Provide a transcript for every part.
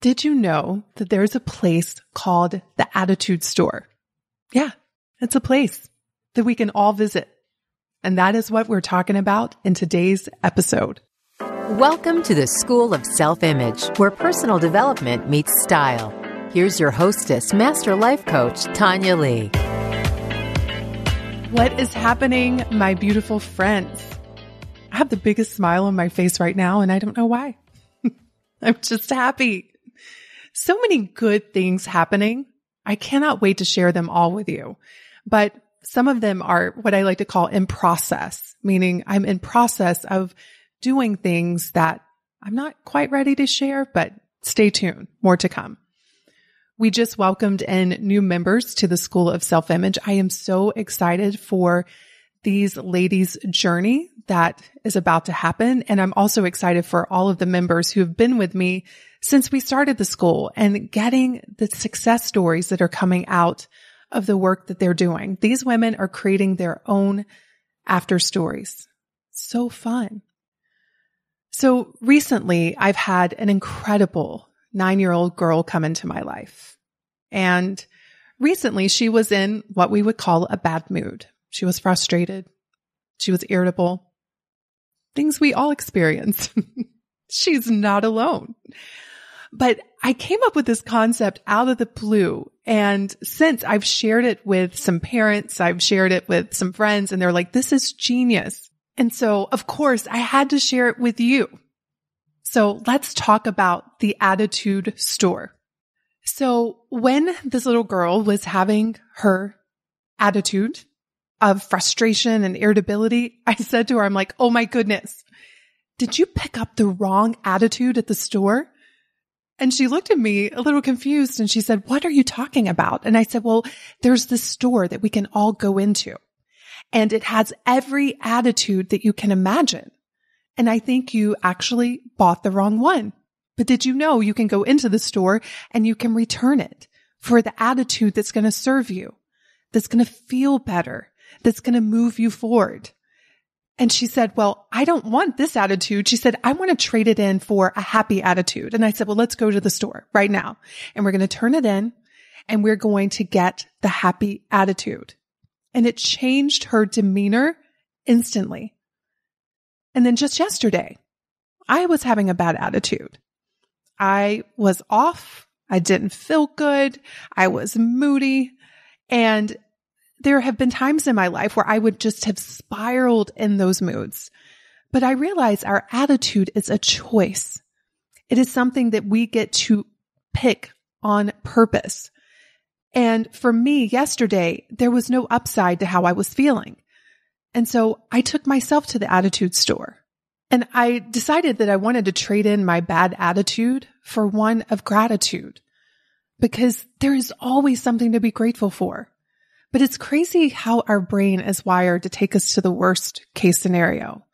Did you know that there's a place called the Attitude Store? Yeah, it's a place that we can all visit. And that is what we're talking about in today's episode. Welcome to the School of Self-Image, where personal development meets style. Here's your hostess, Master Life Coach, Tanya Lee. What is happening, my beautiful friends? I have the biggest smile on my face right now, and I don't know why. I'm just happy. So many good things happening. I cannot wait to share them all with you. But some of them are what I like to call in process, meaning I'm in process of doing things that I'm not quite ready to share, but stay tuned. More to come. We just welcomed in new members to the School of Self-Image. I am so excited for these ladies' journey that is about to happen. And I'm also excited for all of the members who have been with me since we started the school and getting the success stories that are coming out of the work that they're doing. These women are creating their own after stories. So fun. So recently I've had an incredible 9-year-old girl come into my life. And recently she was in what we would call a bad mood. She was frustrated. She was irritable. Things we all experience. She's not alone. But I came up with this concept out of the blue. And since I've shared it with some parents, I've shared it with some friends, and they're like, this is genius. And so, of course, I had to share it with you. So let's talk about the Attitude Store. So when this little girl was having her attitude of frustration and irritability, I said to her, I'm like, oh my goodness, did you pick up the wrong attitude at the store? And she looked at me a little confused and she said, what are you talking about? And I said, well, there's this store that we can all go into and it has every attitude that you can imagine. And I think you actually bought the wrong one. But did you know you can go into the store and you can return it for the attitude that's going to serve you, that's going to feel better, that's going to move you forward? And she said, well, I don't want this attitude. She said, I want to trade it in for a happy attitude. And I said, well, let's go to the store right now. And we're going to turn it in and we're going to get the happy attitude. And it changed her demeanor instantly. And then just yesterday, I was having a bad attitude. I was off. I didn't feel good. I was moody. And there have been times in my life where I would just have spiraled in those moods. But I realize our attitude is a choice. It is something that we get to pick on purpose. And for me, yesterday, there was no upside to how I was feeling. And so I took myself to the Attitude Store. And I decided that I wanted to trade in my bad attitude for one of gratitude. Because there is always something to be grateful for. But it's crazy how our brain is wired to take us to the worst case scenario.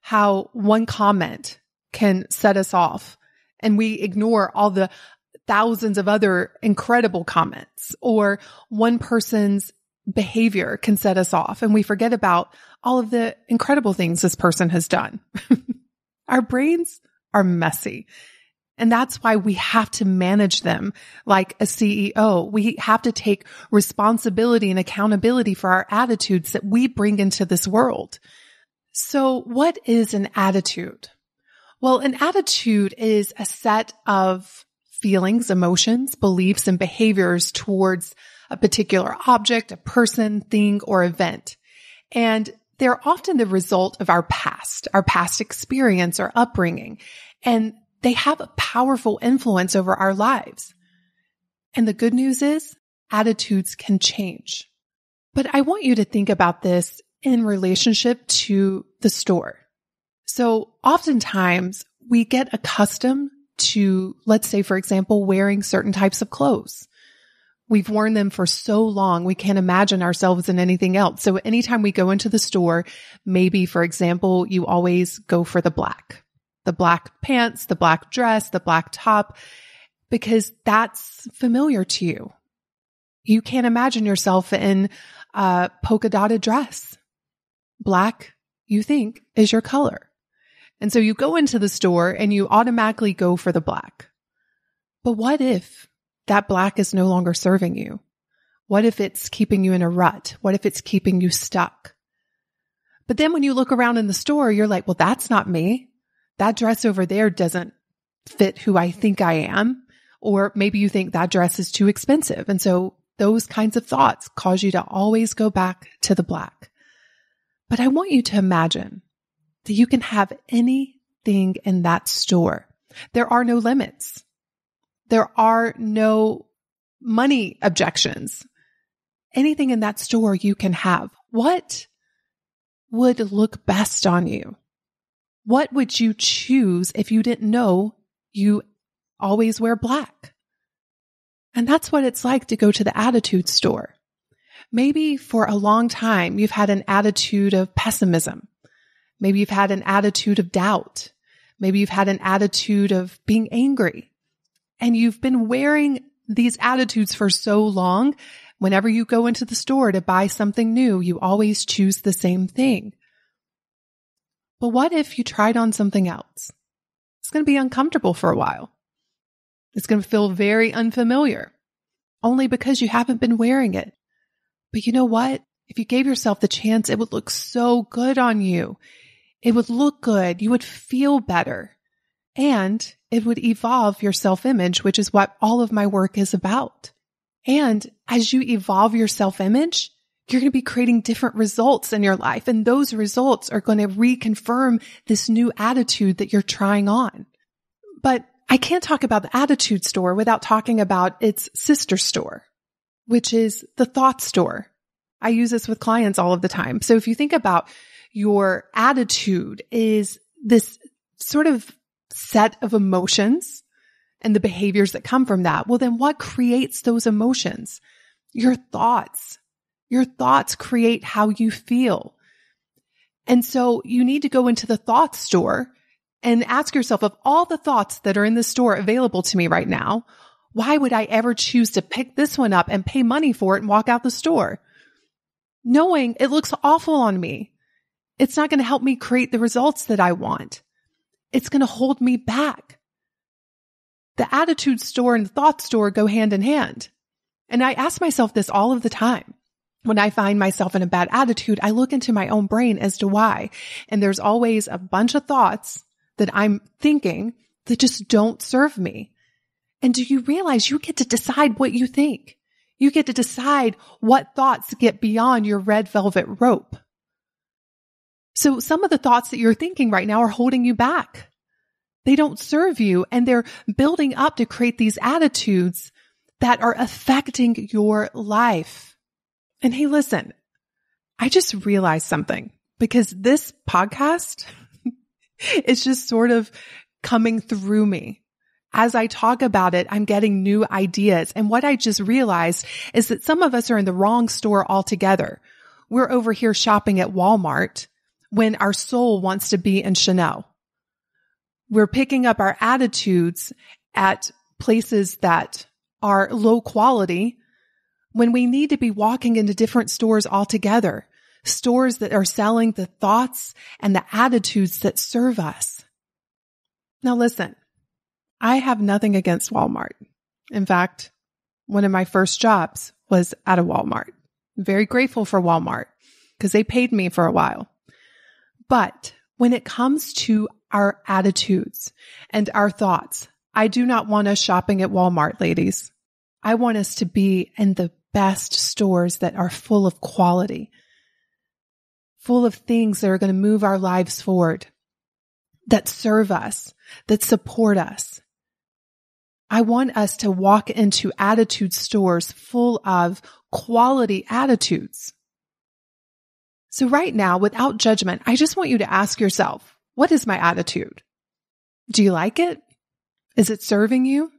How one comment can set us off and we ignore all the thousands of other incredible comments, or one person's behavior can set us off and we forget about all of the incredible things this person has done. Our brains are messy. And that's why we have to manage them like a CEO. We have to take responsibility and accountability for our attitudes that we bring into this world. So what is an attitude? Well, an attitude is a set of feelings, emotions, beliefs, and behaviors towards a particular object, a person, thing, or event. And they're often the result of our past experience or upbringing. And they have a powerful influence over our lives. And the good news is attitudes can change. But I want you to think about this in relationship to the store. So oftentimes we get accustomed to, let's say, for example, wearing certain types of clothes. We've worn them for so long, we can't imagine ourselves in anything else. So anytime we go into the store, maybe, for example, you always go for the black pants, the black dress, the black top, because that's familiar to you. You can't imagine yourself in a polka dotted dress. Black, you think, is your color. And so you go into the store and you automatically go for the black. But what if that black is no longer serving you? What if it's keeping you in a rut? What if it's keeping you stuck? But then when you look around in the store, you're like, well, that's not me. That dress over there doesn't fit who I think I am. Or maybe you think that dress is too expensive. And so those kinds of thoughts cause you to always go back to the black. But I want you to imagine that you can have anything in that store. There are no limits. There are no money objections. Anything in that store you can have. What would look best on you? What would you choose if you didn't know you always wear black? And that's what it's like to go to the attitude store. Maybe for a long time, you've had an attitude of pessimism. Maybe you've had an attitude of doubt. Maybe you've had an attitude of being angry. And you've been wearing these attitudes for so long. Whenever you go into the store to buy something new, you always choose the same thing. But what if you tried on something else? It's going to be uncomfortable for a while. It's going to feel very unfamiliar, only because you haven't been wearing it. But you know what? If you gave yourself the chance, it would look so good on you. It would look good. You would feel better. And it would evolve your self-image, which is what all of my work is about. And as you evolve your self-image, you're going to be creating different results in your life. And those results are going to reconfirm this new attitude that you're trying on. But I can't talk about the attitude store without talking about its sister store, which is the thought store. I use this with clients all of the time. So if you think about your attitude is this sort of set of emotions and the behaviors that come from that, well, then what creates those emotions? Your thoughts. Your thoughts create how you feel. And so you need to go into the thought store and ask yourself, of all the thoughts that are in the store available to me right now, why would I ever choose to pick this one up and pay money for it and walk out the store? Knowing it looks awful on me. It's not going to help me create the results that I want. It's going to hold me back. The attitude store and the thought store go hand in hand. And I ask myself this all of the time. When I find myself in a bad attitude, I look into my own brain as to why. And there's always a bunch of thoughts that I'm thinking that just don't serve me. And do you realize you get to decide what you think? You get to decide what thoughts get beyond your red velvet rope. So some of the thoughts that you're thinking right now are holding you back. They don't serve you, and they're building up to create these attitudes that are affecting your life. And hey, listen, I just realized something, because this podcast is just sort of coming through me. As I talk about it, I'm getting new ideas. And what I just realized is that some of us are in the wrong store altogether. We're over here shopping at Walmart when our soul wants to be in Chanel. We're picking up our attitudes at places that are low quality when we need to be walking into different stores altogether, stores that are selling the thoughts and the attitudes that serve us. Now listen, I have nothing against Walmart. In fact, one of my first jobs was at a Walmart. I'm very grateful for Walmart because they paid me for a while. But when it comes to our attitudes and our thoughts, I do not want us shopping at Walmart, ladies. I want us to be in the best stores that are full of quality, full of things that are going to move our lives forward, that serve us, that support us. I want us to walk into attitude stores full of quality attitudes. So right now, without judgment, I just want you to ask yourself, what is my attitude? Do you like it? Is it serving you?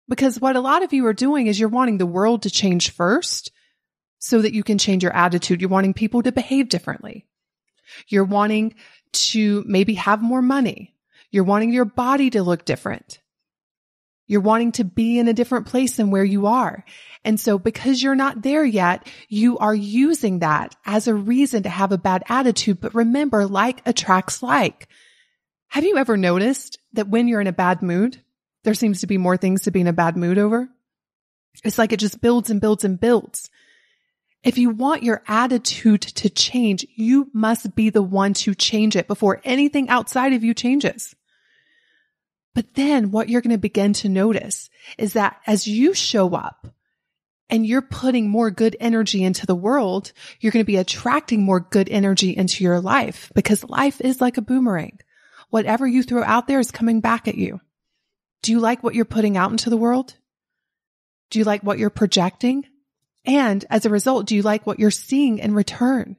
Because what a lot of you are doing is you're wanting the world to change first so that you can change your attitude. You're wanting people to behave differently. You're wanting to maybe have more money. You're wanting your body to look different. You're wanting to be in a different place than where you are. And so because you're not there yet, you are using that as a reason to have a bad attitude. But remember, like attracts like. Have you ever noticed that when you're in a bad mood, there seems to be more things to be in a bad mood over. It's like it just builds and builds and builds. If you want your attitude to change, you must be the one to change it before anything outside of you changes. But then what you're going to begin to notice is that as you show up and you're putting more good energy into the world, you're going to be attracting more good energy into your life, because life is like a boomerang. Whatever you throw out there is coming back at you. Do you like what you're putting out into the world? Do you like what you're projecting? And as a result, do you like what you're seeing in return?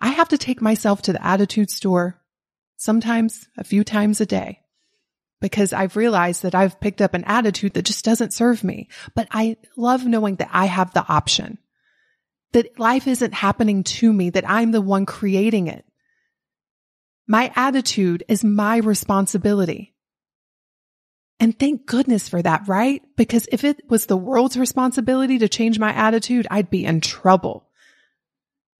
I have to take myself to the attitude store sometimes a few times a day, because I've realized that I've picked up an attitude that just doesn't serve me. But I love knowing that I have the option, that life isn't happening to me, that I'm the one creating it. My attitude is my responsibility. And thank goodness for that, right? Because if it was the world's responsibility to change my attitude, I'd be in trouble.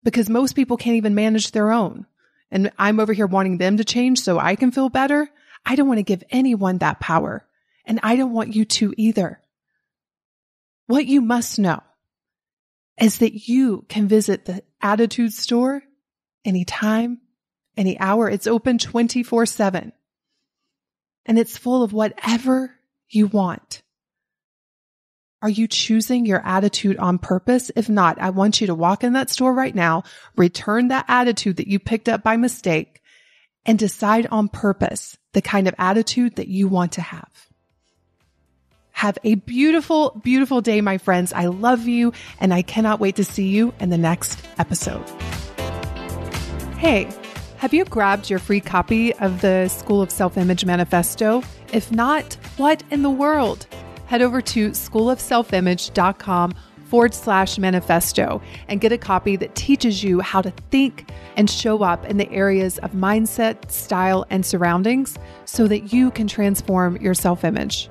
Because most people can't even manage their own. And I'm over here wanting them to change so I can feel better. I don't want to give anyone that power. And I don't want you to either. What you must know is that you can visit the attitude store anytime, any hour. It's open 24/7. And it's full of whatever you want. Are you choosing your attitude on purpose? If not, I want you to walk in that store right now, return that attitude that you picked up by mistake, and decide on purpose the kind of attitude that you want to have. Have a beautiful, beautiful day, my friends. I love you, and I cannot wait to see you in the next episode. Hey, have you grabbed your free copy of the School of Self-Image Manifesto? If not, what in the world? Head over to schoolofselfimage.com/manifesto and get a copy that teaches you how to think and show up in the areas of mindset, style, and surroundings so that you can transform your self-image.